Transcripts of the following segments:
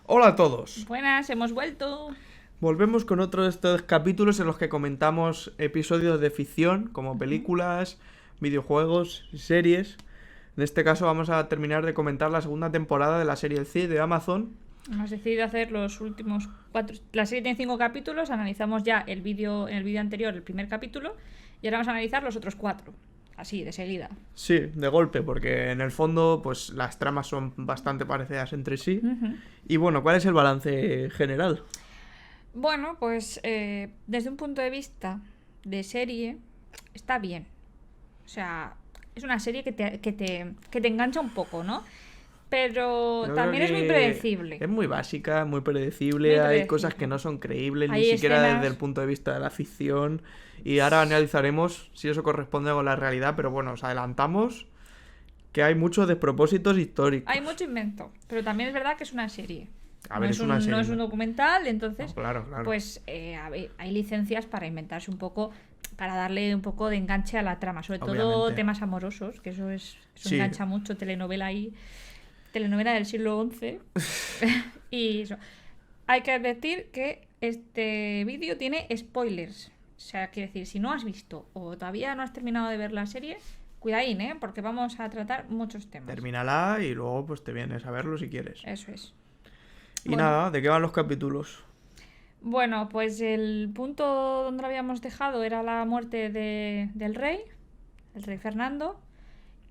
Hola a todos. Buenas, hemos vuelto. Volvemos con otro de estos capítulos en los que comentamos episodios de ficción, como Ujú. películas, videojuegos y series. En este caso vamos a terminar de comentar la segunda temporada de la serie El Cid de Amazon. Hemos decidido hacer los últimos 4. La serie tiene 5 capítulos. Analizamos ya el vídeo en el vídeo anterior, el primer capítulo. Y ahora vamos a analizar los otros 4. Así, de seguida. Sí, de golpe, porque en el fondo pues las tramas son bastante parecidas entre sí. Ujú. Y bueno, ¿cuál es el balance general? Bueno, pues desde un punto de vista de serie, está bien. O sea, es una serie que te engancha un poco, ¿no? Pero Yo creo también es muy que predecible. es muy básica, muy predecible, Muy hay cosas que predecible. no son creíbles ni Hay siquiera desde el escenas. punto de vista de la ficción. Y ahora analizaremos si eso corresponde con la realidad, pero bueno, os adelantamos que hay muchos despropósitos Hay históricos. mucho invento, pero también es verdad que es una serie. A No ver, es es una un, no serie, es un ¿no? documental, No, entonces, claro, claro. pues hay licencias para inventarse un poco, para darle un poco de enganche a la trama, sobre todo Obviamente. temas amorosos, que eso Sí, engancha mucho, telenovela ahí, telenovela del siglo XI. Y eso. Hay que advertir que este vídeo tiene spoilers. O sea, quiere decir, si no has visto o todavía no has terminado de ver la serie, cuidadín, ¿eh? Porque vamos a tratar muchos temas. termínala y luego pues te vienes a verlo si quieres. Eso es. Y Bueno, nada, ¿de qué van los capítulos? bueno, pues el punto donde lo habíamos dejado era la muerte del rey, el rey Fernando.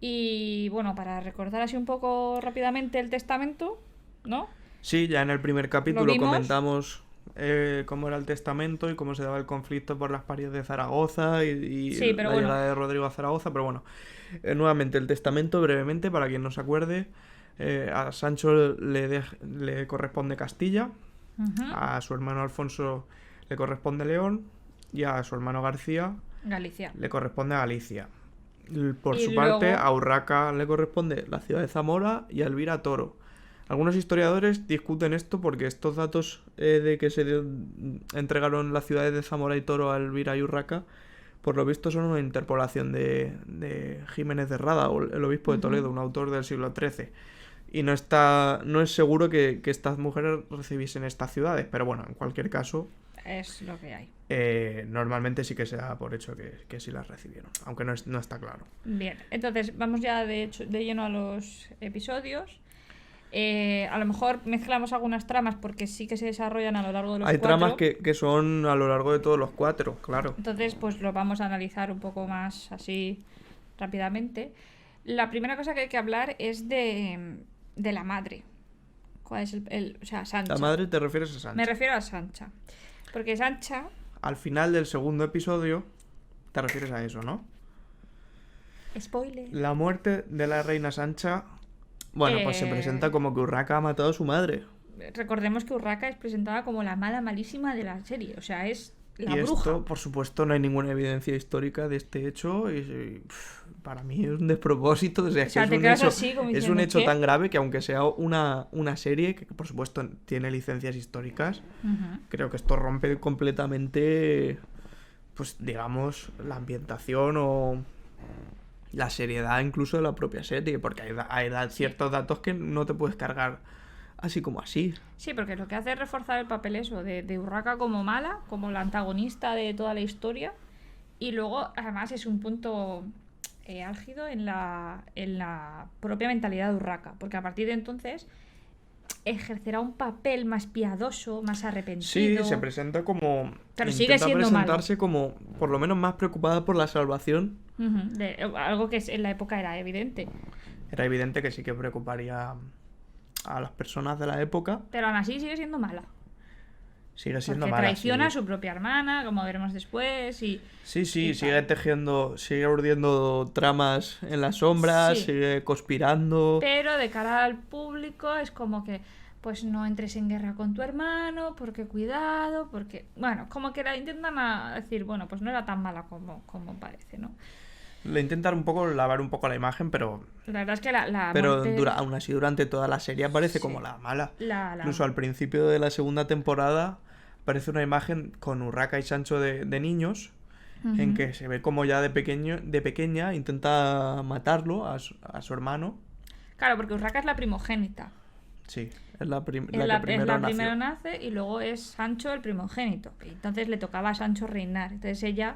Y bueno, para recordar así un poco rápidamente el testamento, ¿no? Sí, ya en el primer Lo capítulo vimos. comentamos cómo era el testamento y cómo se daba el conflicto por las paredes de Zaragoza y Sí, pero la bueno. llegada de Rodrigo a Zaragoza, pero bueno, nuevamente el testamento brevemente, para quien no se acuerde, a Sancho le corresponde Castilla, Ujú. a su hermano Alfonso le corresponde León y a su hermano García Galicia. le corresponde Galicia. Por Y su parte, luego. a Urraca le corresponde la ciudad de Zamora y a Elvira Toro. Algunos historiadores discuten esto porque estos datos de que entregaron las ciudades de Zamora y Toro a Elvira y Urraca, por lo visto son una interpolación de Jiménez de Rada, o el obispo de Ujú. Toledo, un autor del siglo XIII. Y no es seguro que estas mujeres recibiesen estas ciudades, pero bueno, en cualquier caso, Es lo que hay. normalmente sí que se da por hecho que sí las recibieron, aunque no está claro. Bien, entonces vamos ya de lleno a los episodios. A lo mejor mezclamos algunas tramas porque sí que se desarrollan a lo largo de los Hay tramas 4. que son a lo largo de todos los 4, claro. Entonces, pues lo vamos a analizar un poco más así rápidamente. La primera cosa que hay que hablar es de la madre. ¿Cuál es o sea, La Sancha? madre te refieres a Me Sancha. refiero a Sancha. Porque Sancha. Al final del segundo episodio te refieres a eso, ¿no? Spoiler. La muerte de la reina Sancha, bueno, pues se presenta Eh, como que Urraca ha matado a su madre. Recordemos que Urraca es presentada como la mala malísima de la serie. O sea, es la Y bruja. esto, por supuesto, no hay ninguna evidencia histórica de este hecho. Para mí es un despropósito. O sea, O es que sea, te quedas así como es un diciendo hecho tan que. grave que aunque sea una serie que, por supuesto, tiene licencias históricas, Ujú. creo que esto rompe completamente, pues, digamos, la ambientación o la seriedad incluso de la propia serie. Porque hay Sí. ciertos datos que no te puedes cargar así como así. Sí, porque lo que hace es reforzar el papel eso, de Urraca como mala, como la antagonista de toda la historia. Y luego, además, es un punto álgido en la propia mentalidad de Urraca. Porque a partir de entonces ejercerá un papel más piadoso, más Sí, arrepentido. se presenta como... Pero sigue Intenta siendo malo. presentarse como, por lo menos, más preocupada por la salvación. Ujú, algo que en la época era evidente. Era evidente que sí que preocuparía a las personas de la época. Pero aún así sigue siendo mala. Sigue siendo Porque mala, traiciona sí. a su propia hermana, como veremos después, Sí, y sí, sigue tal. tejiendo, sigue urdiendo tramas en las sombras, Sí, sigue conspirando. pero de cara al público es como que, pues no entres en guerra con tu hermano, porque cuidado, porque... Bueno, como que la intentan decir, bueno, pues no era tan mala como parece, ¿no? Le intentan un poco lavar un poco la imagen, La verdad es que la pero muerte... aún así durante toda la serie aparece como Sí. la mala. La... Incluso al principio de la segunda temporada aparece una imagen con Urraca y Sancho de niños en Ujú. que se ve como ya de pequeña intenta matarlo a su hermano. Claro, porque Urraca es la primogénita. Sí. Es la, prim- Es la la, que primero nació. primero nace y luego es Sancho el primogénito. Y entonces le tocaba a Sancho reinar. Entonces ella,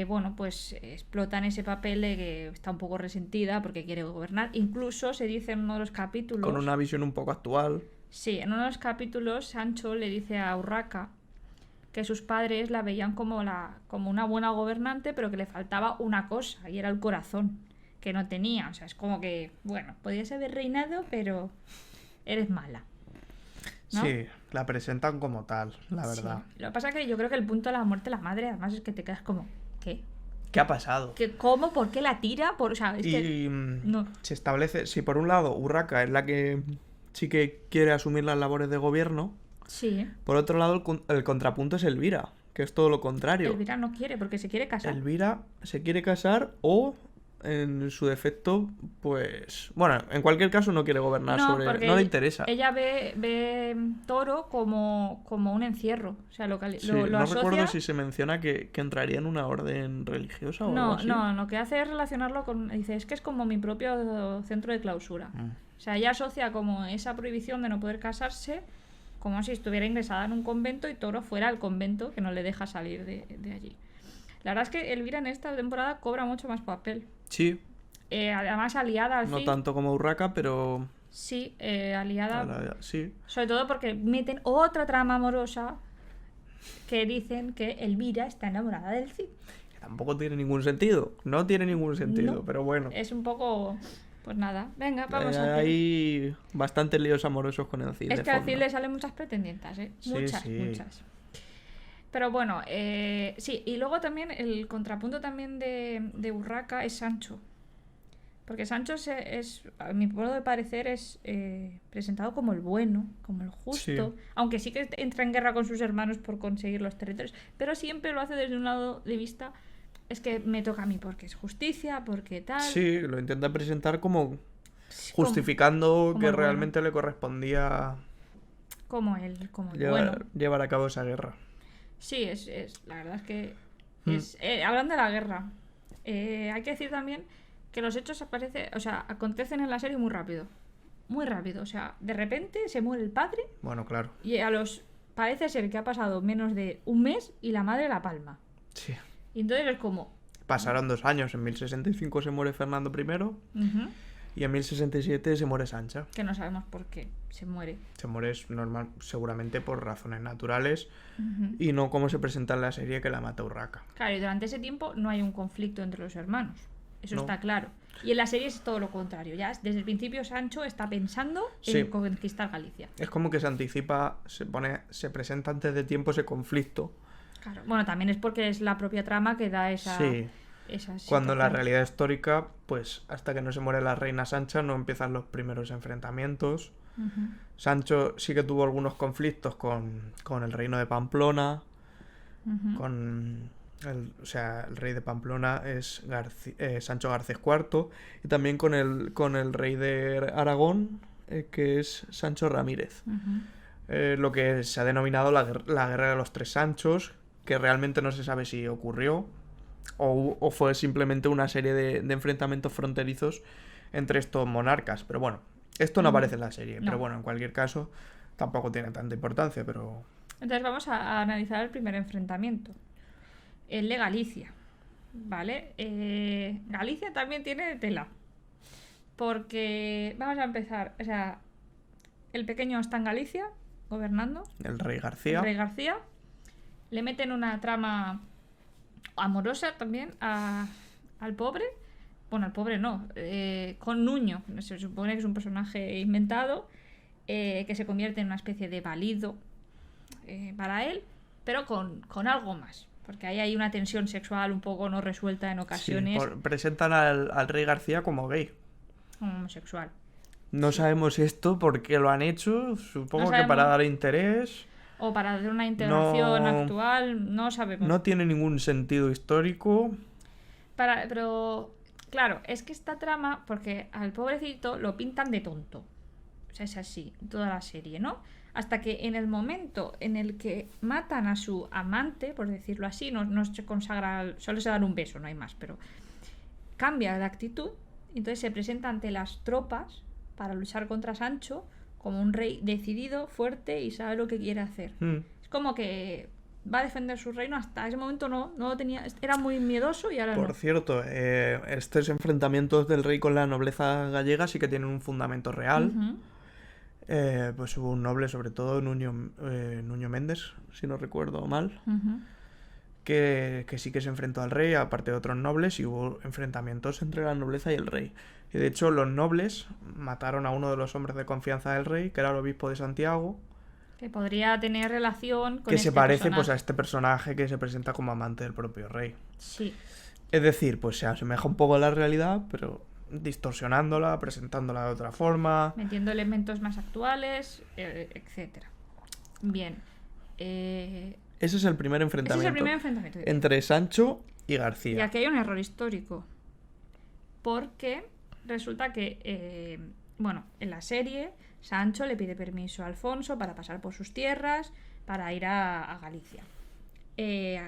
bueno, pues explota en ese papel de que está un poco resentida porque quiere gobernar. Incluso se dice en uno de los capítulos... Con una visión un poco actual. Sí, en uno de los capítulos Sancho le dice a Urraca que sus padres la veían como una buena gobernante, pero que le faltaba una cosa, y era el corazón, que no tenía. O sea, es como que, bueno, podías haber reinado, pero eres mala, ¿no? Sí, la presentan como tal, la verdad. Sí. Lo que pasa es que yo creo que el punto de la muerte de la madre, además, es que te quedas como, ¿qué? ¿Qué ha pasado? ¿Cómo? ¿Por qué la tira? O sea, es que... Y No. se establece, si por un lado Urraca es la que sí que quiere asumir las labores de gobierno, Sí. por otro lado el contrapunto es Elvira, que es todo lo contrario. Elvira no quiere, porque se quiere casar. Elvira se quiere casar o, en su defecto, pues... Bueno, en cualquier caso no quiere gobernar porque no le interesa. Ella ve Toro como un encierro. O sea, lo Sí, lo no asocia... recuerdo si se menciona que entraría en una orden religiosa o algo No, así. no, lo que hace es relacionarlo con... Dice, es que es como mi propio centro de clausura. O sea, ella asocia como esa prohibición de no poder casarse como si estuviera ingresada en un convento y Toro fuera al convento que no le deja salir de allí. La verdad es que Elvira en esta temporada cobra mucho más papel. Sí, Además, aliada al no fin. tanto como Urraca, pero... Sí, aliada. Sí. Sobre todo porque meten otra trama amorosa que dicen que Elvira está enamorada del Cid. Que tampoco tiene ningún sentido. No tiene ningún sentido, No. pero bueno. Es un poco... Pues nada, venga, vamos a hacer. Hay bastantes líos amorosos con el Cid. Es de que al fondo. Cid le salen muchas pretendientas, ¿eh? Sí, Muchas, sí. muchas. Pero bueno, sí, y luego también el contrapunto también de Urraca es Sancho. Porque Sancho a mi modo de parecer, es presentado como el bueno, como el justo. Sí. Aunque sí que entra en guerra con sus hermanos por conseguir los territorios. Pero siempre lo hace desde un lado de vista. Es que me toca a mí porque es justicia, porque tal. Sí, lo intenta presentar como Sí, justificando como que el bueno. realmente le correspondía Como el bueno. llevar a cabo esa guerra. Sí, la verdad es que hablando de la guerra, hay que decir también que los hechos acontecen en la serie muy rápido. Muy rápido. O sea, de repente se muere el padre Bueno, claro. y parece ser que ha pasado menos de un mes y la madre la palma. Sí. Y entonces es como... Pasaron 2 años. En 1065 se muere Fernando I ujú, y en 1067 se muere Sancha. que no sabemos por qué se muere. Se muere normal, seguramente por razones naturales Ujú. y no como se presenta en la serie que la mata Urraca. Claro, y durante ese tiempo no hay un conflicto entre los hermanos. Eso No. está claro. Y en la serie es todo lo contrario. Ya desde el principio Sancho está pensando Sí. en conquistar Galicia. Es como que se anticipa, se presenta antes de tiempo ese conflicto. Claro. Bueno, también es porque es la propia trama que da esa Sí. Cuando en la situación. realidad histórica, pues hasta que no se muere la reina Sancha no empiezan los primeros enfrentamientos. Ujú. Sancho sí que tuvo algunos conflictos con el reino de Pamplona, Ujú. el rey de Pamplona es Sancho Garcés IV, y también con el rey de Aragón, que es Sancho Ramírez. Ujú. Lo que se ha denominado la Guerra de los Tres Sanchos, que realmente no se sabe si ocurrió o fue simplemente una serie de enfrentamientos fronterizos entre estos monarcas. Pero bueno, esto no aparece en la serie. No. Pero bueno, en cualquier caso, tampoco tiene tanta importancia, pero... Entonces vamos a analizar el primer enfrentamiento. El de Galicia. ¿Vale? Galicia también tiene tela. Porque vamos a empezar. O sea, el pequeño está en Galicia, gobernando. El rey El García. rey García. Le meten una trama amorosa también al pobre. Bueno, al pobre no. Con Nuño. Se supone que es un personaje inventado. Que se convierte en una especie de valido para él. Pero con algo más. Porque ahí hay una tensión sexual un poco no resuelta en Sí, ocasiones. presentan al rey García como gay. Homosexual. No sabemos esto por qué lo han hecho. Supongo No que para sabemos. dar interés. O para hacer una integración No. actual. No sabemos. No tiene ningún sentido histórico. Pero, claro, es que esta trama, porque al pobrecito lo pintan de tonto. O sea, es así, toda la serie, ¿no? Hasta que en el momento en el que matan a su amante, por decirlo así, no se consagra, solo se dan un beso, no hay más, pero cambia de actitud, y entonces se presenta ante las tropas para luchar contra Sancho como un rey decidido, fuerte y sabe lo que quiere hacer. Es como que va a defender su reino. Hasta ese momento no lo tenía, era muy miedoso y ahora Por no. cierto, estos enfrentamientos del rey con la nobleza gallega sí que tienen un fundamento real. Ujú. Pues hubo un noble, sobre todo Nuño Méndez, si no recuerdo mal, Ujú. que sí que se enfrentó al rey, aparte de otros nobles, y hubo enfrentamientos entre la nobleza y el rey. Y de hecho los nobles mataron a uno de los hombres de confianza del rey, que era el obispo de Santiago, Que podría tener relación con que se este parece pues a personaje. este personaje que se presenta como amante del propio rey. Sí. Es decir, pues se asemeja un poco a la realidad, pero distorsionándola, presentándola de otra forma. Metiendo elementos más actuales, etcétera. Bien. Ese Ese es el primer es enfrentamiento el primer enfrentamiento. entre Sancho y Y García. aquí hay un error histórico. Porque resulta que, bueno, en la serie, Sancho le pide permiso a Alfonso para pasar por sus tierras, para ir a Galicia.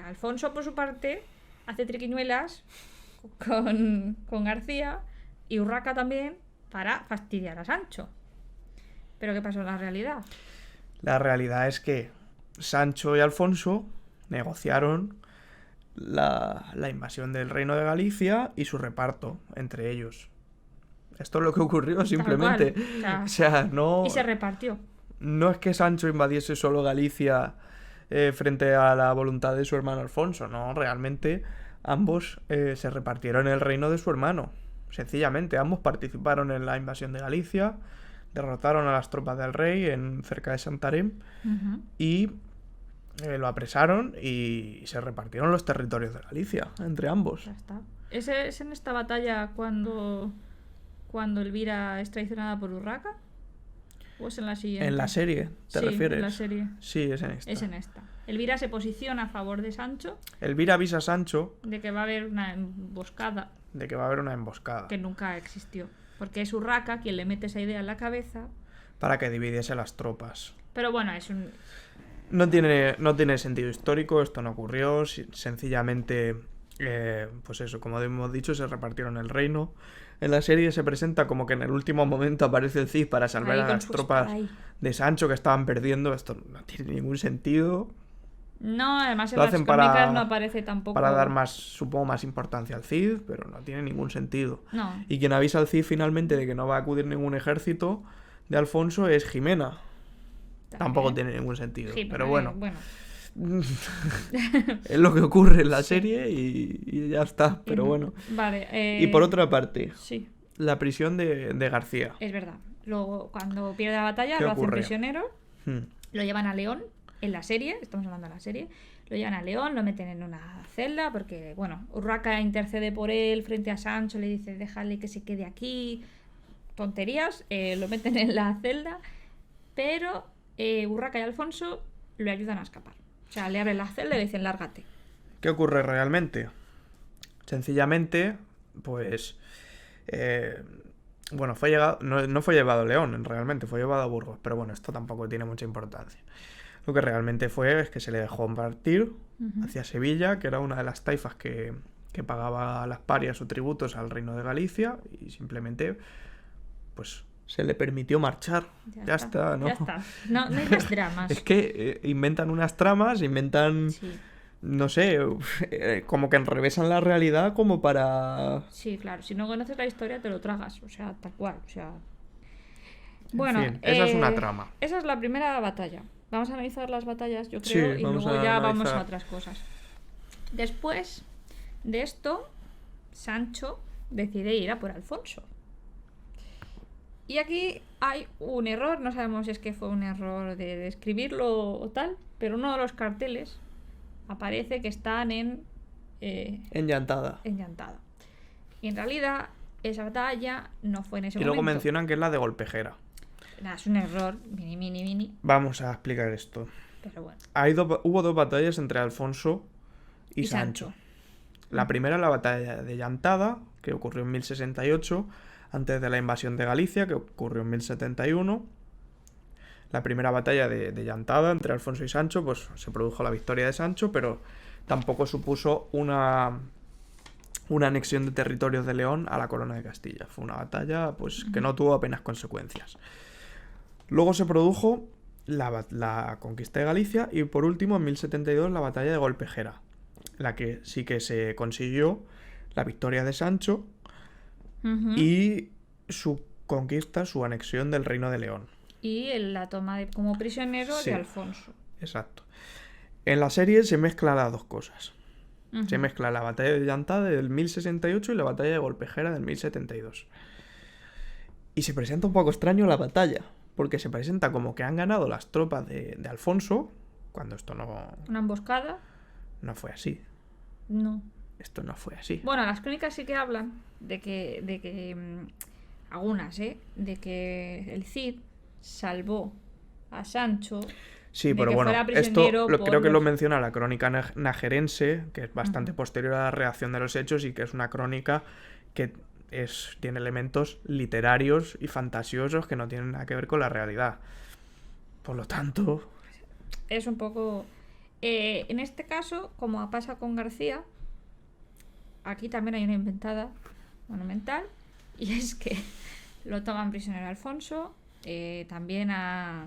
Alfonso, por su parte, hace triquiñuelas con García y Urraca también para fastidiar a Sancho. Pero ¿qué pasó en la realidad? La realidad es que Sancho y Alfonso negociaron la invasión del reino de Galicia y su reparto entre ellos. Esto es lo que ocurrió simplemente. cual. O sea, no, Y se repartió. no es que Sancho invadiese solo Galicia frente a la voluntad de su hermano Alfonso, no, realmente ambos se repartieron el reino de su hermano. Sencillamente, ambos participaron en la invasión de Galicia, derrotaron a las tropas del rey cerca de Santarém Ujú. y lo apresaron y se repartieron los territorios de Galicia entre ambos. Ya está. ¿Es en esta batalla cuando Elvira es traicionada por Urraca? ¿O es en la siguiente? ¿En la serie te Sí, refieres? en la serie. Sí, es en esta. Es en esta. Elvira se posiciona a favor de Sancho Elvira avisa a Sancho de que va a haber una emboscada de que va a haber una emboscada que nunca existió. Porque es Urraca quien le mete esa idea en la cabeza. para que dividiese las tropas. Pero bueno, es un... No tiene sentido histórico, esto no ocurrió, sencillamente, pues eso, como hemos dicho, se repartieron el reino. En la serie se presenta como que en el último momento aparece el Cid para salvar Ahí a con las su tropas espada ahí. de Sancho que estaban perdiendo. Esto no tiene ningún sentido. No, además en Lo las hacen crónicas no aparece tampoco... para dar más, supongo, más importancia al Cid, pero no tiene ningún sentido. No. Y quien avisa al Cid finalmente de que no va a acudir ningún ejército de Alfonso es Jimena. Tampoco tiene ningún sentido, Sí, pero bueno. bueno. Es lo que ocurre en la serie y ya está, pero bueno. Vale. Y por otra parte, Sí, la prisión de García. es verdad. Luego, cuando pierde la batalla, ¿Qué lo hacen ocurre? prisionero, Hmm. lo llevan a León, en la serie, estamos hablando de la serie, lo llevan a León, lo meten en una celda, porque, bueno, Urraca intercede por él frente a Sancho, le dice, déjale que se quede aquí, tonterías, lo meten en la celda, pero Urraca y Alfonso lo ayudan a escapar. O sea, le abren la celda y le dicen, lárgate. ¿Qué ocurre realmente? Sencillamente, pues... bueno, no fue llevado a León, realmente, fue llevado a Burgos, pero bueno, esto tampoco tiene mucha importancia. Lo que realmente fue es que se le dejó partir hacia Sevilla, que era una de las taifas que pagaba a las parias o tributos al reino de Galicia, y simplemente, pues, se le permitió marchar. Ya está, ¿no? Ya está. No hay más dramas. Es que inventan unas tramas, inventan... Sí. No sé, como que enrevesan la realidad como para... Sí, claro. Si no conoces la historia, te lo tragas. O sea, tal cual. O sea. En Bueno, fin, esa es una trama. Esa es la primera batalla. Vamos a analizar las batallas, yo Sí, creo, y vamos luego a ya vamos analizar. a otras cosas. Después de esto, Sancho decide ir a por Alfonso. Y aquí hay un error, no sabemos si es que fue un error de escribirlo o tal, pero uno de los carteles aparece que están en Enllantada. Llantada. Y en realidad esa batalla no fue en ese Y luego momento. mencionan que es la de Golpejera. Nada, es un error, mini, Vamos a explicar esto. pero bueno. Hubo dos batallas entre Alfonso y Y Sancho. Sancho. La primera, la batalla de Llantada, que ocurrió en 1068, antes de la invasión de Galicia, que ocurrió en 1071. La primera batalla de Llantada entre Alfonso y Sancho, pues se produjo la victoria de Sancho, pero tampoco supuso una anexión de territorios de León a la corona de Castilla. Fue una batalla pues que no tuvo apenas consecuencias. Luego se produjo la conquista de Galicia y por último en 1072 la batalla de Golpejera, la que sí que se consiguió la victoria de Sancho y su conquista, su anexión del Reino de León. Y la toma como prisionero Sí. de Alfonso. Exacto. En la serie se mezclan las dos cosas. Se mezcla la batalla de Llantá del 1068 y la batalla de Golpejera del 1072. Y se presenta un poco extraño la batalla, porque se presenta como que han ganado las tropas de Alfonso, cuando esto Una emboscada. no fue así. No. Esto no fue así. Bueno, las crónicas sí que hablan de que algunas, de que el Cid salvó a Sancho. Sí, de pero que bueno, fuera esto prisionero por creo que lo los- menciona la crónica najerense, que es bastante posterior a la reacción de los hechos y que es una crónica que tiene elementos literarios y fantasiosos que no tienen nada que ver con la realidad. Por lo tanto, Es un poco... en este caso, como pasa con García, aquí también hay una inventada monumental, y es que lo toman prisionero a Alfonso, también a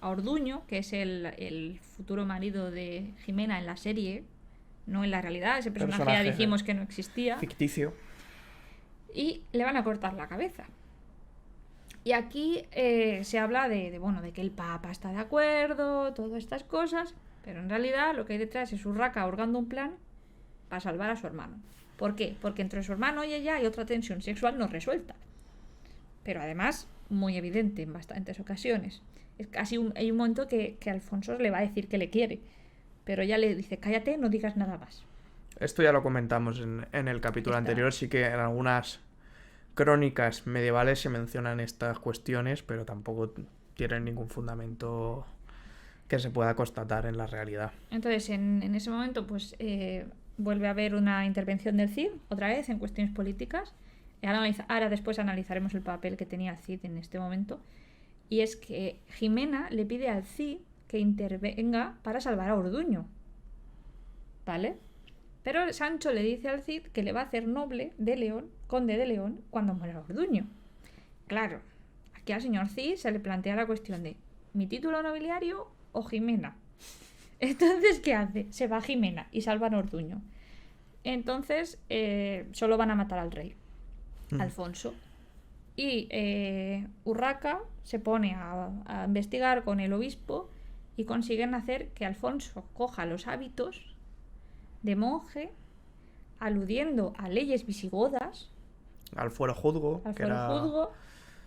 Orduño, que es el futuro marido de Jimena en la serie, no en la realidad, ese personaje ya Personaje dijimos que no existía, ficticio. y le van a cortar la cabeza. Y aquí se habla bueno, de que el Papa está de acuerdo, todas estas cosas, pero en realidad lo que hay detrás es Urraca orgando un plan para salvar a su hermano. ¿Por qué? Porque entre su hermano y ella hay otra tensión sexual no resuelta, pero además muy evidente en bastantes ocasiones. Es casi hay un momento que Alfonso le va a decir que le quiere, pero ella le dice, cállate, no digas nada más. Esto ya lo comentamos en el capítulo anterior, sí que en algunas crónicas medievales se mencionan estas cuestiones, pero tampoco tienen ningún fundamento que se pueda constatar en la realidad. Entonces, en ese momento, pues vuelve a haber una intervención del Cid, otra vez, en cuestiones políticas. Ahora después analizaremos el papel que tenía el Cid en este momento. Y es que Jimena le pide al Cid que intervenga para salvar a Orduño. ¿Vale? Pero Sancho le dice al Cid que le va a hacer noble de León, conde de León, cuando muera Orduño. Claro, aquí al señor Cid se le plantea la cuestión de ¿mi título nobiliario o Jimena? Entonces, ¿qué hace? Se va a Jimena y salvan a Orduño. Entonces, solo van a matar al rey, Alfonso. Y Urraca se pone a investigar con el obispo y consiguen hacer que Alfonso coja los hábitos de monje, aludiendo a leyes visigodas, Al fuero juzgo, al que fuero era... juzgo,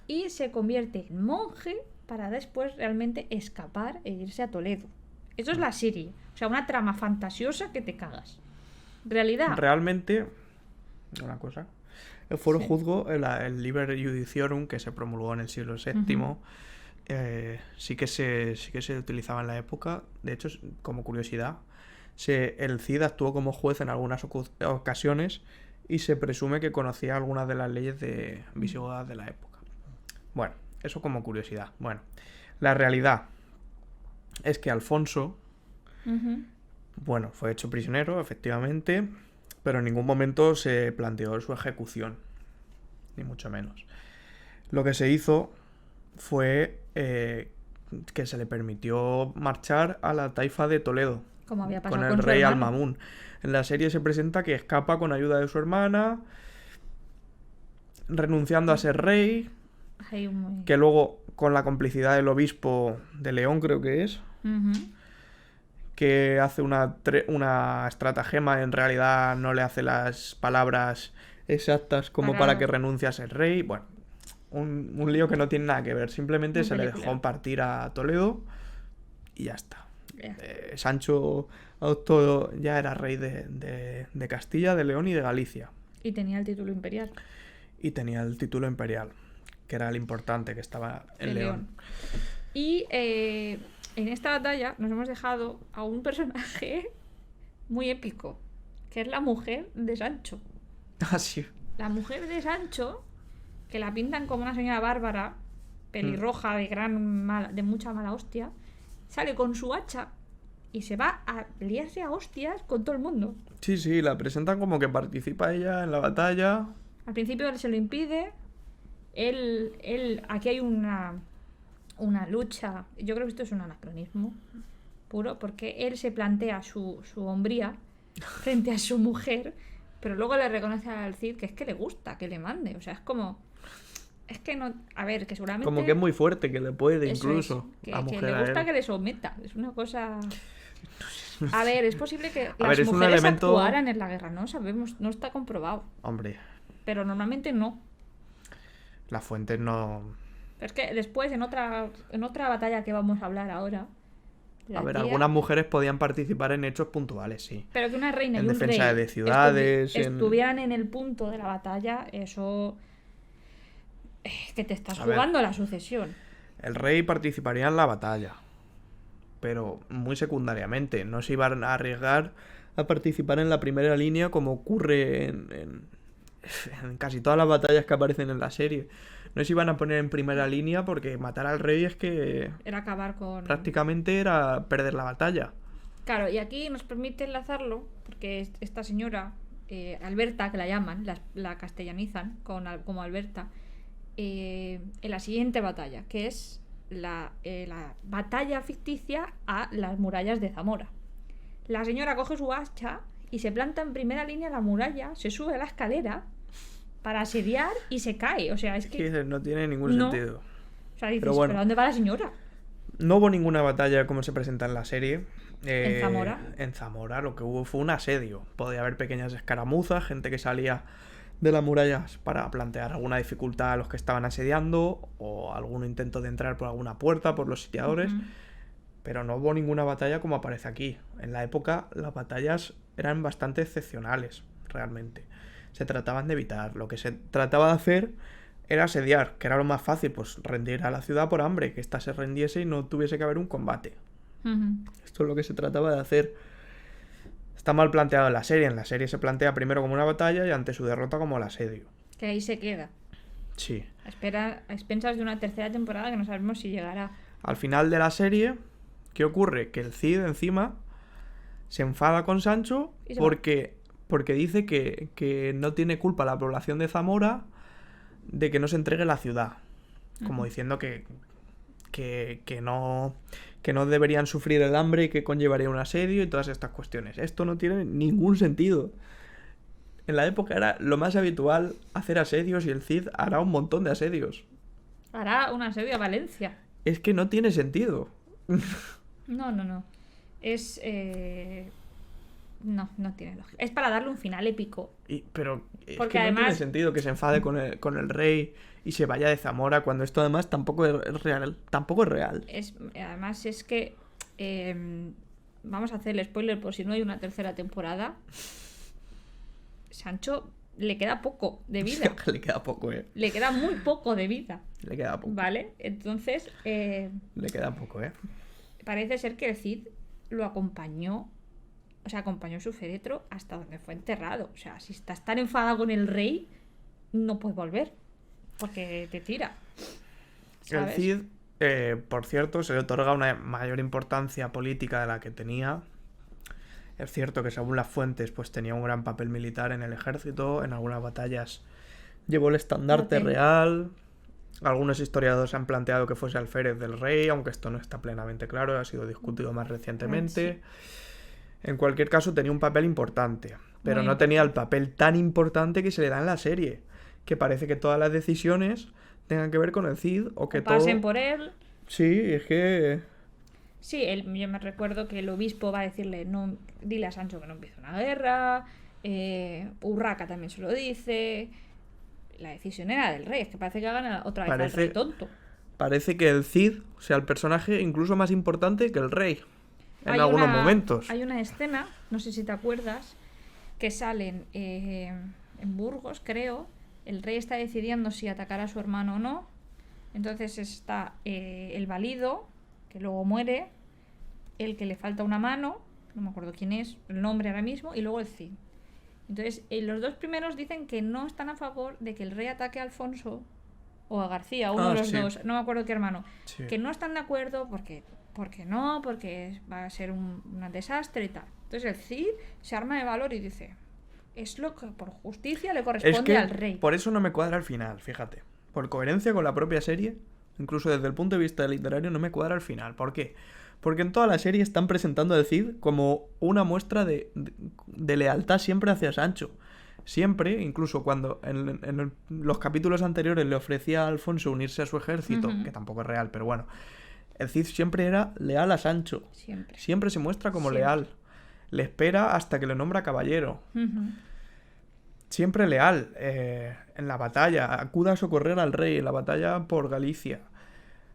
y se convierte en monje para después realmente escapar e irse a Toledo. Eso es la serie. O sea, una trama fantasiosa que te cagas. Realidad. Realmente, una cosa, el fuero Sí. juzgo, el Liber Judiciorum, que se promulgó en el siglo VII, sí que se utilizaba en la época. De hecho, como curiosidad, el Cid actuó como juez en algunas ocasiones y se presume que conocía algunas de las leyes visigodas de la época. Bueno, eso como curiosidad. Bueno, la realidad es que Alfonso, bueno, fue hecho prisionero, efectivamente, pero en ningún momento se planteó su ejecución, ni mucho menos. Lo que se hizo fue que se le permitió marchar a la taifa de Toledo, Como había pasado con con el su rey hermano. Al-Mamun. En la serie se presenta que escapa con ayuda de su hermana, renunciando a ser rey, Hay un- que luego, con la complicidad del obispo de León, creo que es, Ujú. que hace una estratagema, en realidad no le hace las palabras exactas como para que renuncie a ser rey. Bueno, un lío que no tiene nada que ver. Simplemente Muy se le película. dejó partir a Toledo y ya está. Ya. Sancho adoptó, ya era rey de Castilla, de León y de Galicia. Y tenía el título imperial. Y tenía el título imperial, que era el importante, que estaba en de León. Y en esta batalla nos hemos dejado a un personaje muy épico, que es la mujer de Sancho. Así. La mujer de Sancho, que la pintan como una señora bárbara, pelirroja, de mucha mala hostia, sale con su hacha y se va a liarse a hostias con todo el mundo. Sí, sí, la presentan como que participa ella en la batalla. Al principio él se lo impide. Aquí hay una lucha. Yo creo que esto es un anacronismo puro, porque él se plantea su hombría frente a su mujer, pero luego le reconoce al Cid que es que le gusta, que le mande. O sea, es como... Es que no... A ver, que seguramente... Como que es muy fuerte, que le puede eso incluso es, la que mujer le a gusta él. que le someta. Es una cosa... A ver, es posible que A las ver, es un mujeres elemento- actuaran en la guerra, no sabemos, no está comprobado. Hombre, Pero normalmente no. las fuentes no... Pero es que después, en otra batalla que vamos a hablar ahora... A la ver, tía- algunas mujeres podían participar en hechos puntuales, sí. Pero que una reina En y un defensa rey de ciudades, en- estuvieran en el punto de la batalla, eso... que te estás A ver. jugando la sucesión. El rey participaría en la batalla, pero muy secundariamente. No se iban a arriesgar a participar en la primera línea como ocurre en casi todas las batallas que aparecen en la serie. No se iban a poner en primera línea porque matar al rey es que Era acabar con... prácticamente era perder la batalla. Claro, y aquí nos permite enlazarlo, porque esta señora, Alberta, que la llaman, la castellanizan como Alberta, en la siguiente batalla, que es la batalla ficticia a las murallas de Zamora. La señora coge su hacha y se planta en primera línea en la muralla, se sube a la escalera para asediar y se cae. O sea, es que... Que no tiene ningún No. sentido. O sea, dices, Pero bueno. ¿pero dónde va la señora? No hubo ninguna batalla como se presenta en la serie. ¿En Zamora? En Zamora lo que hubo fue un asedio. Podía haber pequeñas escaramuzas, gente que salía de las murallas para plantear alguna dificultad a los que estaban asediando o algún intento de entrar por alguna puerta por los sitiadores. Ujú. Pero no hubo ninguna batalla como aparece aquí. En la época las batallas eran bastante excepcionales, realmente. Se trataban de evitar. Lo que se trataba de hacer era asediar, que era lo más fácil, pues rendir a la ciudad por hambre, que ésta se rendiese y no tuviese que haber un combate. Ujú. Esto es lo que se trataba de hacer. Está mal planteado en la serie. En la serie se plantea primero como una batalla y ante su derrota como el asedio. Que ahí se queda. Sí. A expensas de una tercera temporada que no sabemos si llegará. Al final de la serie, ¿qué ocurre? Que el Cid encima se enfada con Sancho Y se porque dice que no tiene culpa la población de Zamora de que no se entregue la ciudad. Como diciendo que no deberían sufrir el hambre y que conllevaría un asedio y todas estas cuestiones. Esto no tiene ningún sentido. En la época era lo más habitual hacer asedios y el Cid hará un montón de asedios. Hará un asedio a Valencia. Es que no tiene sentido. No. Es... No tiene lógica. Es para darle un final épico. Pero es Porque que no tiene además- sentido que se enfade con el rey y se vaya de Zamora cuando esto además tampoco es real. Tampoco es real. Además es que... vamos a hacer el spoiler por si no hay una tercera temporada. Sancho le queda poco de vida. Le queda poco, Le queda muy poco de vida. Le queda poco. ¿Vale? Entonces, Le queda poco, parece ser que el Cid lo acompañó, o sea, acompañó su féretro hasta donde fue enterrado. O sea, si estás tan enfadado con el rey, no puedes volver, porque te tira. ¿Sabes? El Cid, por cierto, se le otorga una mayor importancia política de la que tenía. Es cierto que según las fuentes, pues tenía un gran papel militar en el ejército. En algunas batallas llevó el estandarte No te- real. Algunos historiadores han planteado que fuese alférez del rey, aunque esto no está plenamente claro, ha sido discutido más recientemente. En cualquier caso, tenía un papel importante, pero Muy no tenía el papel tan importante que se le da en la serie, que parece que todas las decisiones tengan que ver con el Cid o que Que pasen todo... por él. Sí, es que... Sí, yo me recuerdo que el obispo va a decirle, no, dile a Sancho que no empiece una guerra. Urraca también se lo dice. La decisión era del rey, es que parece que hagan otra vez al Parece- rey tonto. Parece que el Cid sea el personaje incluso más importante que el rey. En Hay algunos una- momentos. Hay una escena, no sé si te acuerdas, que salen en Burgos, creo. El rey está decidiendo si atacar a su hermano o no. Entonces está el valido, que luego muere, el que le falta una mano, no me acuerdo quién es, el nombre ahora mismo, y luego el Cid. Entonces, los dos primeros dicen que no están a favor de que el rey ataque a Alfonso o a García, uno Ah, de los sí. dos, no me acuerdo qué hermano, Sí. que no están de acuerdo porque no, porque va a ser un desastre y tal. Entonces el Cid se arma de valor y dice, es lo que por justicia le Es corresponde que al rey. por eso no me cuadra al final, fíjate. Por coherencia con la propia serie, incluso desde el punto de vista literario, no me cuadra el final. ¿Por qué? Porque en toda la serie están presentando al Cid como una muestra de lealtad siempre hacia Sancho. Siempre, incluso cuando en los capítulos anteriores le ofrecía a Alfonso unirse a su ejército, Ujú. que tampoco es real, pero bueno, el Cid siempre era leal a Sancho. Siempre. Siempre se muestra como Siempre. leal. Le espera hasta que le nombra caballero. Ujú. Siempre leal. En la batalla, acude a socorrer al rey, en la batalla por Galicia.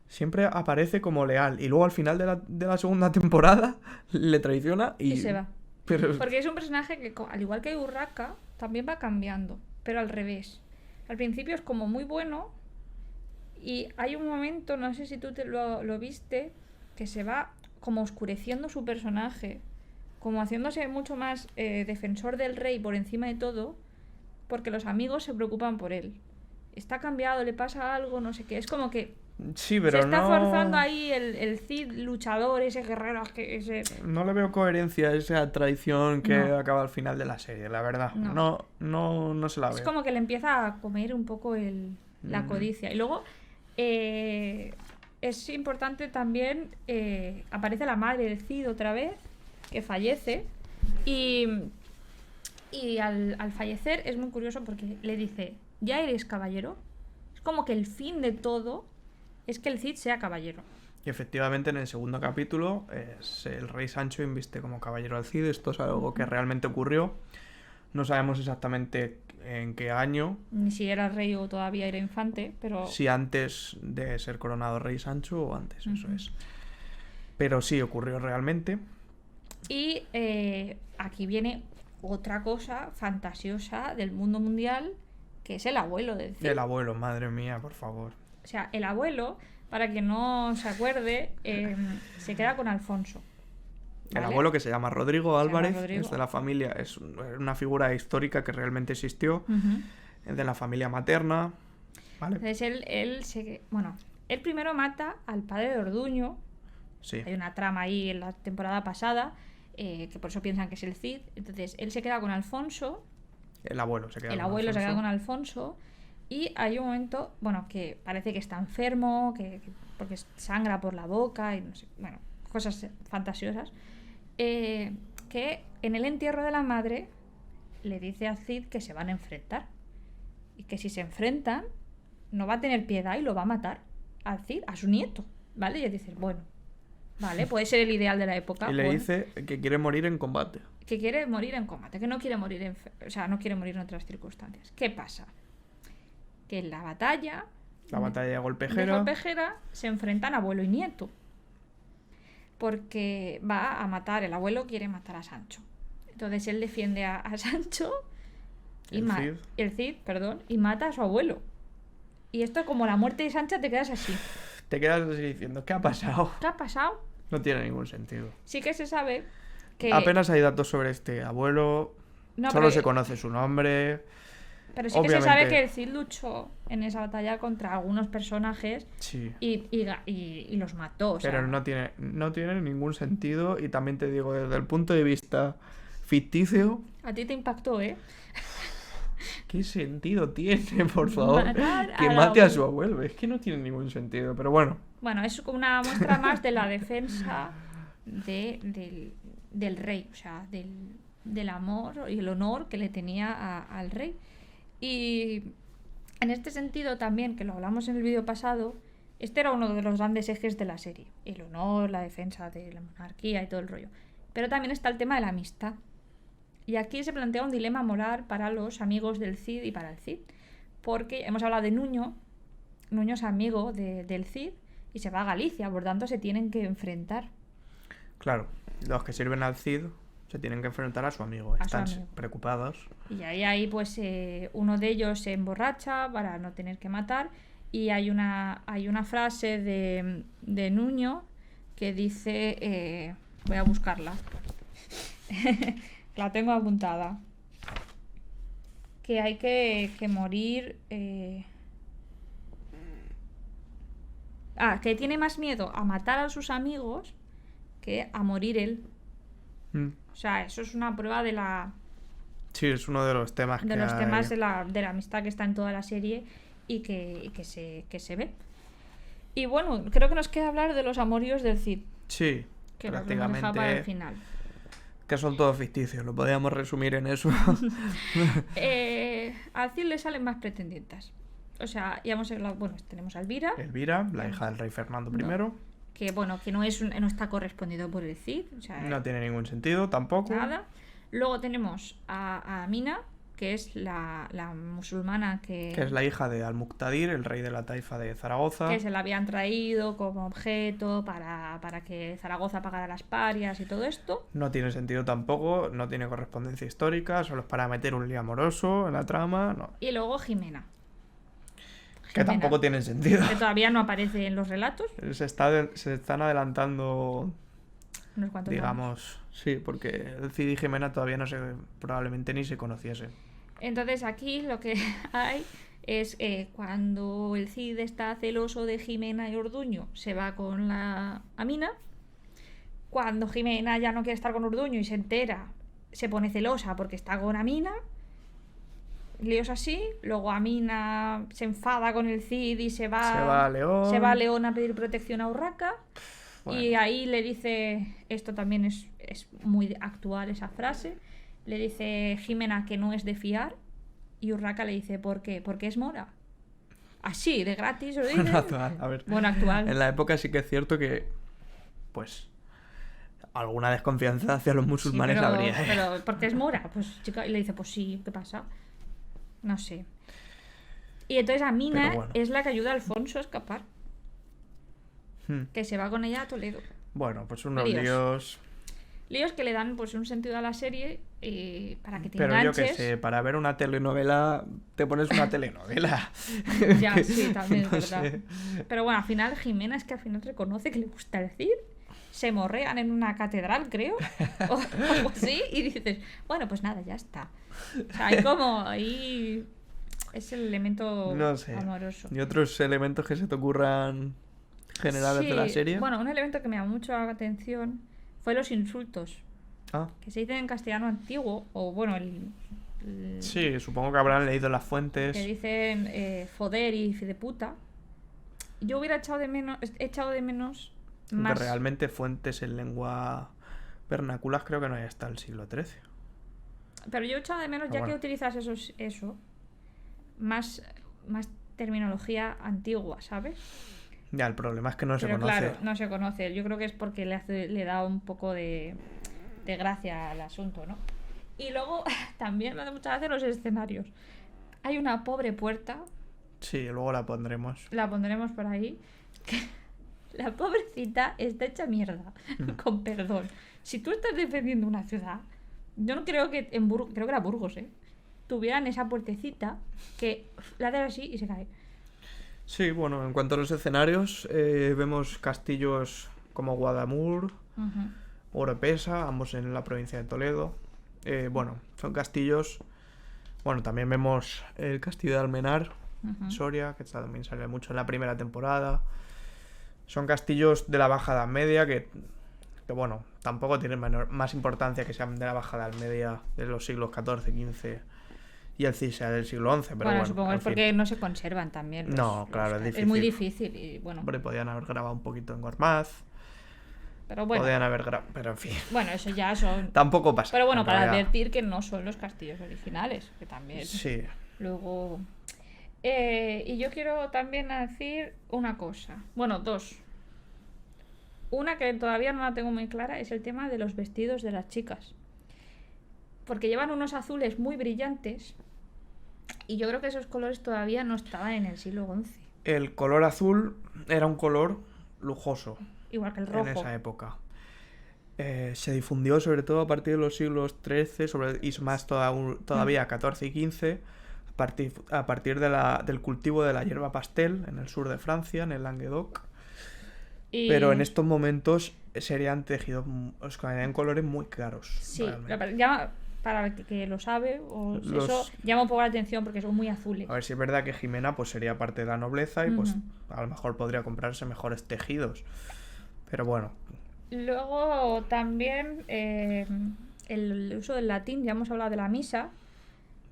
Siempre aparece como leal. Y luego al final de la segunda temporada le traiciona Y se va. Pero Porque es un personaje que, al igual que Urraca, también va cambiando, pero al revés. Al principio es como muy bueno y hay un momento, no sé si tú lo viste, que se va como oscureciendo su personaje, como haciéndose mucho más defensor del rey por encima de todo, porque los amigos se preocupan por él. Está cambiado, le pasa algo, no sé qué. Es como que sí, pero se está no... forzando ahí el Cid luchador, ese guerrero, ese... No le veo coherencia a esa traición que No. acaba al final de la serie, la verdad. No. No se la Es veo. como que le empieza a comer un poco la codicia. Y luego es importante también, aparece la madre del Cid otra vez, que fallece. Y al fallecer es muy curioso porque le dice, ¿ya eres caballero? Es como que el fin de todo es que el Cid sea caballero. Y efectivamente en el segundo capítulo el rey Sancho inviste como caballero al Cid. Esto es algo que realmente ocurrió. No sabemos exactamente en qué año, Ni si era rey o todavía era infante, pero... si antes de ser coronado rey Sancho o antes, eso Ujú. es. Pero sí ocurrió realmente. Y aquí viene otra cosa fantasiosa del mundo mundial, que es el abuelo del Cid. El abuelo, madre mía, por favor. O sea, el abuelo, para quien no se acuerde, se queda con Alfonso. El ¿vale? abuelo, que se llama Rodrigo Se llama Álvarez, Rodrigo. es de la familia, es una figura histórica que realmente existió, Ujú. es de la familia materna, ¿vale? Entonces él primero mata al padre de Orduño. Sí, Hay una trama ahí en la temporada pasada, que por eso piensan que es el Cid. Entonces él se queda con Alfonso. el abuelo se queda El con abuelo se queda Alfonso. con Alfonso y hay un momento, que parece que está enfermo, porque sangra por la boca y no sé, cosas fantasiosas, que en el entierro de la madre le dice a Cid que se van a enfrentar y que si se enfrentan no va a tener piedad y lo va a matar al Cid, a su nieto, ¿vale? Y él dice, bueno, vale, puede ser el ideal de la época. Y le bueno, dice que quiere morir en combate. que quiere morir en combate, que no quiere morir no quiere morir en otras circunstancias. ¿Qué pasa? Que en la batalla De Golpejera. de Golpejera se enfrentan abuelo y nieto. Porque va a matar, el abuelo quiere matar a Sancho. Entonces él defiende a Sancho y El Cid. perdón, y mata a su abuelo. Y esto, como la muerte de Sancho, te quedas así. Te quedas así diciendo, ¿qué ha pasado? ¿Qué ha pasado? No tiene ningún sentido. Sí que se sabe que... Apenas hay datos sobre este abuelo, No, solo pero- se conoce su nombre. Pero sí que se sabe Obviamente. que el Cid luchó en esa batalla contra algunos personajes Sí. y los mató. O sea, Pero no tiene ningún sentido. Y también te digo, desde el punto de vista ficticio, a ti te impactó, ¿eh? ¿qué sentido tiene, por favor? Matar Que al mate a abuelo. su abuelo. Es que no tiene ningún sentido. Pero bueno, Bueno, es como una muestra más de la defensa del rey, o sea, del amor y el honor que le tenía al rey. Y en este sentido también, que lo hablamos en el vídeo pasado, este era uno de los grandes ejes de la serie. El honor, la defensa de la monarquía y todo el rollo. Pero también está el tema de la amistad. Y aquí se plantea un dilema moral para los amigos del Cid y para el Cid. Porque hemos hablado de Nuño. Nuño es amigo del Cid y se va a Galicia, por tanto se tienen que enfrentar. claro, los que sirven al Cid se tienen que enfrentar a su amigo. A su Están amigo. preocupados. Y ahí pues uno de ellos se emborracha para no tener que matar. Y hay una frase de Nuño que dice, voy a buscarla, la tengo apuntada, que hay que morir... que tiene más miedo a matar a sus amigos que a morir él. Mm. O sea, eso es una prueba de Sí, es uno de los temas que hay. temas de la amistad que está en toda la serie y que se ve. Y bueno, creo que nos queda hablar de los amoríos del Cid, Sí, que los hemos dejado para el prácticamente final. que son todos ficticios, lo podríamos resumir en eso. Al Cid le salen más pretendientes. O sea, ya hemos hablado, bueno, tenemos a Elvira, Elvira, la hija del rey Fernando I, que bueno, que no está correspondido por el Cid, o sea, no tiene ningún sentido tampoco. nada. Luego tenemos a Amina, que es la musulmana Que es la hija de Al-Muqtadir, el rey de la taifa de Zaragoza. que se la habían traído como objeto para que Zaragoza pagara las parias y todo esto. No tiene sentido tampoco, no tiene correspondencia histórica, solo es para meter un lío amoroso en la trama, no. Y luego Jimena, Que tampoco tiene sentido. que todavía no aparece en los relatos. Se están adelantando, Unos cuantos años. digamos, sí, porque el Cid y Jimena todavía no se, probablemente ni se conociesen. Entonces aquí lo que hay es cuando el Cid está celoso de Jimena y Orduño, se va con la Amina. Cuando Jimena ya no quiere estar con Orduño y se entera, se pone celosa porque está con Amina. Líos así. Luego Amina se enfada con el Cid y se va a León. se va a León a pedir protección a Urraca. Bueno. Y ahí le dice, esto también es muy actual esa frase, le dice Jimena que no es de fiar y Urraca le dice, ¿por qué? Porque es mora. Así, de gratis, lo dice. Bueno, actual, a ver. Bueno, actual. En la época sí que es cierto que, pues, alguna desconfianza hacia los musulmanes Sí, pero, habría. pero porque es mora, pues chica, y le dice, pues sí, ¿qué pasa? No sé. Y entonces Amina Pero bueno. es la que ayuda a Alfonso a escapar, Hmm. que se va con ella a Toledo. Bueno, pues unos Líos. líos. Líos que le dan pues un sentido a la serie para que te Pero yo enganches. qué sé, para ver una telenovela, te pones una telenovela. Ya, sí, también es No verdad. sé. Pero bueno, al final Jimena es que al final reconoce que le gusta el Cid. Se morrean en una catedral, creo. O algo así. Y dices, bueno, pues nada, ya está. O sea, hay como ahí es el elemento No sé. amoroso. ¿Y otros elementos que se te ocurran generales de la Sí, serie? bueno, un elemento que me llamó mucho la atención fue los insultos. Ah, Que se dicen en castellano antiguo. O bueno, sí, supongo que habrán leído las fuentes. que dicen foder y de puta. Yo hubiera echado de menos Que más. realmente fuentes en lengua vernáculas creo que no hay hasta el siglo XIII. Pero yo he echado de menos, Pero ya bueno. que utilizas eso, más terminología antigua, ¿sabes? Ya, el problema es que no se Pero conoce. claro, no se conoce. Yo creo que es porque le da un poco de gracia al asunto, ¿no? Y luego también me hace mucha gracia los escenarios. Hay una pobre puerta, Sí, luego la pondremos. la pondremos por ahí, que la pobrecita está hecha mierda, con perdón. Si tú estás defendiendo una ciudad, yo no creo que en Burgos, creo que era Burgos, tuvieran esa puertecita que la haces así y se cae. Sí, bueno, en cuanto a los escenarios, vemos castillos como Guadamur, Ujú. Oropesa, ambos en la provincia de Toledo. Bueno, son castillos. Bueno, también vemos el castillo de Almenar, Ujú. Soria, que también sale mucho en la primera temporada. Son castillos de la Baja Edad Media que bueno, tampoco tienen más importancia que sean de la Baja Edad Media de los siglos XIV, XV y el Cid sea del siglo XI, pero bueno, Supongo en es fin. porque no se conservan también. No, claro, es Es muy difícil. difícil y bueno. Hombre, podían haber grabado un poquito en Gormaz, Pero bueno, podían haber grabado, pero en fin, bueno, eso ya son. tampoco pasa. Pero bueno, en para realidad. advertir que no son los castillos originales, que también. Sí, Luego. Y yo quiero también decir una cosa. Bueno, dos. Una que todavía no la tengo muy clara es el tema de los vestidos de las chicas. Porque llevan unos azules muy brillantes. Y yo creo que esos colores todavía no estaban en el siglo XI. el color azul era un color lujoso Igual que el rojo. en esa época. Se difundió sobre todo a partir de los siglos XIII y más todavía XIV y XV, a partir del cultivo de la hierba pastel en el sur de Francia, en el Languedoc. Y- Pero en estos momentos serían tejidos, en colores muy claros. Sí, realmente. ya para el que lo sabe, Los- eso llama un poco la atención porque son muy azules. A ver si es verdad que Jimena pues sería parte de la nobleza y pues Ujú. a lo mejor podría comprarse mejores tejidos. Pero bueno, Luego también el uso del latín, ya hemos hablado de la misa.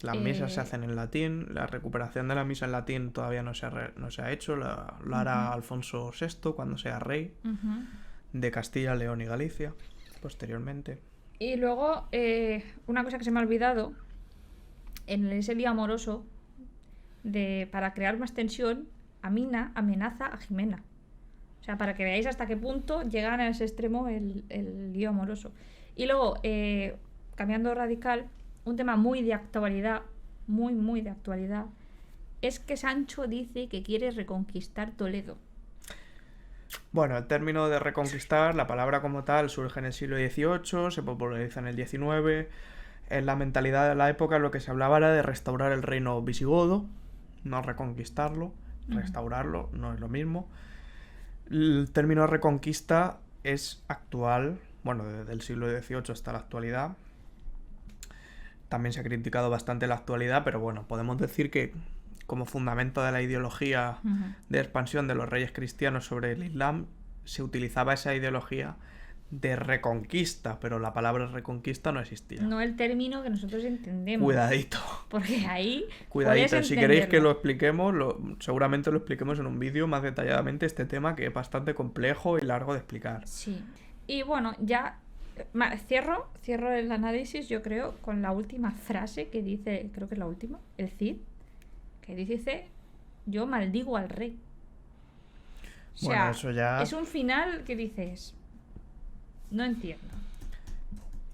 Las misas se hacen en latín, la recuperación de la misa en latín todavía no se ha hecho, lo hará Alfonso VI cuando sea rey de Castilla, León y Galicia, posteriormente. Y luego, una cosa que se me ha olvidado, en ese lío amoroso, para crear más tensión, Amina amenaza a Jimena. O sea, para que veáis hasta qué punto llegan a ese extremo el lío amoroso. Y luego, cambiando radical, un tema muy de actualidad, muy de actualidad, es que Sancho dice que quiere reconquistar Toledo. Bueno, el término de reconquistar, la palabra como tal, surge en el siglo XVIII, se populariza en el XIX. En la mentalidad de la época lo que se hablaba era de restaurar el reino visigodo, no reconquistarlo, restaurarlo, no es lo mismo. El término reconquista es actual, bueno, desde el siglo XVIII hasta la actualidad. También se ha criticado bastante la actualidad, pero bueno, podemos decir que como fundamento de la ideología de expansión de los reyes cristianos sobre el Islam, se utilizaba esa ideología de reconquista, pero la palabra reconquista no existía. No el término que nosotros entendemos. Cuidadito. Porque ahí Cuidadito, si queréis que lo expliquemos, seguramente lo expliquemos en un vídeo más detalladamente, este tema que es bastante complejo y largo de explicar. Sí. Y bueno, ya cierro el análisis, yo creo, con la última frase que dice, creo que es la última, el Cid, que dice, yo maldigo al rey. O sea, bueno, eso ya... es un final que dices, no entiendo.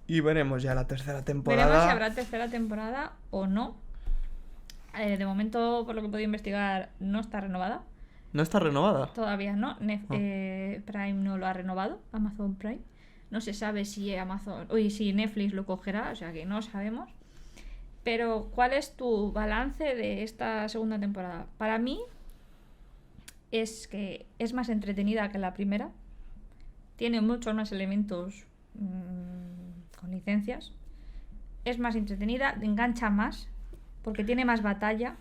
Y veremos ya la tercera temporada. Veremos si habrá tercera temporada o no. De momento, por lo que he podido investigar, no está renovada. ¿No está renovada? Todavía no. Prime no lo ha renovado, Amazon Prime. No se sabe si si Netflix lo cogerá, o sea que no sabemos. Pero, ¿cuál es tu balance de esta segunda temporada? Para mí, es que es más entretenida que la primera. Tiene muchos más elementos con licencias. Es más entretenida, engancha más, porque tiene más batalla.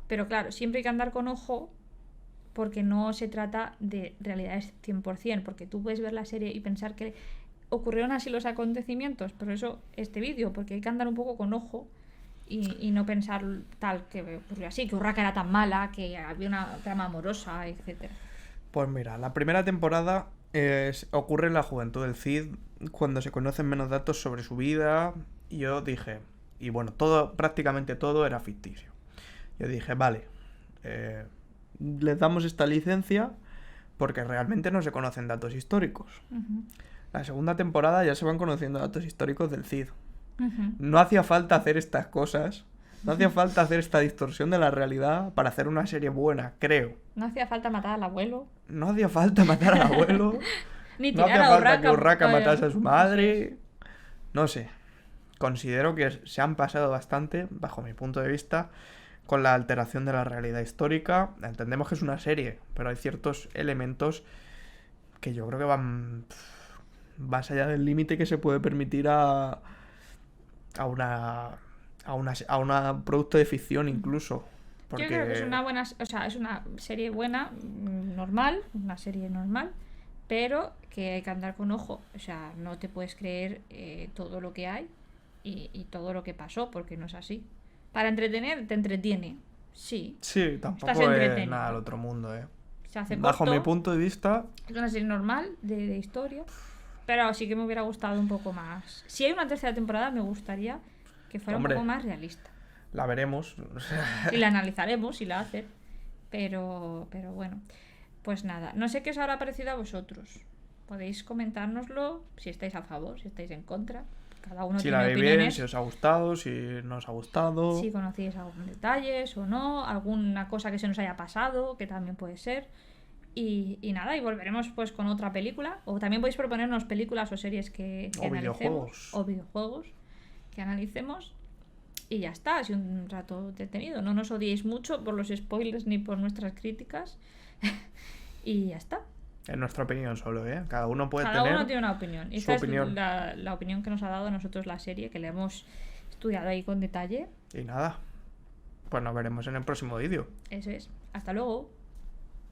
Pero claro, siempre hay que andar con ojo, porque no se trata de realidades 100%, porque tú puedes ver la serie y pensar que ocurrieron así los acontecimientos, pero eso, este vídeo, porque hay que andar un poco con ojo y no pensar tal que ocurrió así, que Urraca era tan mala, que había una trama amorosa, etcétera. Pues mira, la primera temporada ocurre en la juventud del Cid, cuando se conocen menos datos sobre su vida, y yo dije, y bueno, prácticamente todo era ficticio. Yo dije, vale, les damos esta licencia porque realmente no se conocen datos históricos. La segunda temporada ya se van conociendo datos históricos del Cid. No hacía falta hacer estas cosas, no hacía falta hacer esta distorsión de la realidad para hacer una serie buena, creo. No hacía falta matar al abuelo. No hacía falta matar al abuelo. Ni no tirar hacía a falta que Urraca matase a su madre. Sí. No sé. Considero que se han pasado bastante, bajo mi punto de vista, con la alteración de la realidad histórica. Entendemos que es una serie, pero hay ciertos elementos que yo creo que van más allá del límite que se puede permitir a un producto de ficción incluso. Porque... Yo creo que es una buena, o sea, es una serie buena, normal, una serie normal, pero que hay que andar con ojo. O sea, no te puedes creer todo lo que hay y todo lo que pasó, porque no es así. Para entretener, te entretiene. Sí. Sí, tampoco es nada del otro mundo, Se hace bajo corto, mi punto de vista. Es una serie normal de historia. Pero sí que me hubiera gustado un poco más. Si hay una tercera temporada, me gustaría que fuera un poco más realista. La veremos. Y la analizaremos si la hacen. Pero bueno. Pues nada. No sé qué os habrá parecido a vosotros. Podéis comentárnoslo si estáis a favor, si estáis en contra. Cada uno si tiene la veis opiniones. bien, si os ha gustado, si no os ha gustado. Si conocéis algún detalles o no. Alguna cosa que se nos haya pasado, que también puede ser. Y nada, y volveremos pues con otra película. O también podéis proponernos películas o series que analicemos. Videojuegos. O videojuegos que analicemos. Y ya está, ha sido un rato detenido. No nos odiéis mucho por los spoilers ni por nuestras críticas. Y ya está. En nuestra opinión solo, ¿eh? Cada uno puede Cada tener uno tiene una opinión. su Esta opinión. es la opinión que nos ha dado a nosotros la serie, que le hemos estudiado ahí con detalle. Y nada, pues nos veremos en el próximo vídeo. Eso es. Hasta luego.